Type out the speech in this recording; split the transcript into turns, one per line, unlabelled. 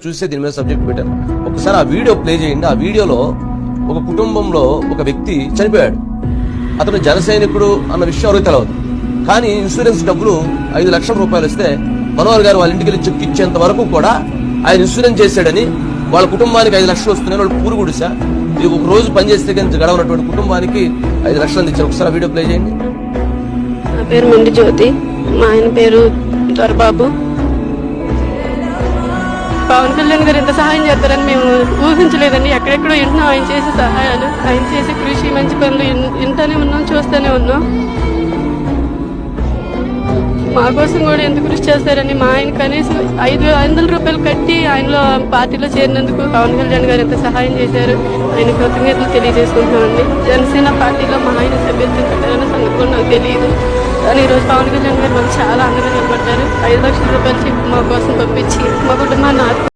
చూసే దీని మీద సబ్జెక్ట్ పెట్టాను. ఒకసారి ఆ వీడియో ప్లే చేయండి. ఆ వీడియోలో ఒక కుటుంబంలో ఒక వ్యక్తి చనిపోయాడు. అతను జన సైనికుడు అన్న విషయం ఎవరికి తెలియదు. కానీ ఇన్సూరెన్స్ డబ్బులు 5 లక్షల రూపాయలు ఇస్తే మనోహర్ గారు వాళ్ళ ఇంటికి వెళ్ళి చెక్ ఇచ్చేంత వరకు కూడా ఆయన ఇన్సూరెన్స్ చేశాడని, వాళ్ళ కుటుంబానికి 5 లక్షలు వస్తున్నాయని వాళ్ళు పూరు గుడిసా ఇది ఒక రోజు పనిచేస్తే కానీ గడవనటువంటి కుటుంబానికి 5 లక్షలు ఇచ్చారు. ఒకసారి వీడియో ప్లే చేయండి.
నా పేరు మండి జ్యోతి, మా ఆయన పేరు దొరబాబు. పవన్ కళ్యాణ్ గారు ఎంత సహాయం చేస్తారని మేము ఊహించలేదండి. ఎక్కడెక్కడో వింటున్నాం ఆయన చేసే సహాయాలు, ఆయన చేసే కృషి, మంచి పనులు వింటానే ఉన్నాం, చూస్తూనే ఉన్నాం. మా కోసం కూడా ఎంత కృషి చేస్తారని మా ఆయన కనీసం 500 రూపాయలు కట్టి ఆయనలో పార్టీలో చేరినందుకు పవన్ కళ్యాణ్ గారు ఎంత సహాయం చేశారు, ఆయన కృతజ్ఞతలు తెలియజేసుకుంటున్నామండి. జనసేన పార్టీలో మా ఆయన సభ్యత్వం పెట్టారన్న సంగతి కూడా నాకు తెలియదు. కానీ ఈరోజు పవన్ కళ్యాణ్ గారు మాకు చాలా అండగా నిలబడ్డారు. 5 లక్షల రూపాయలు చెప్పి మా కోసం పంపించి మా కుటుంబాన్ని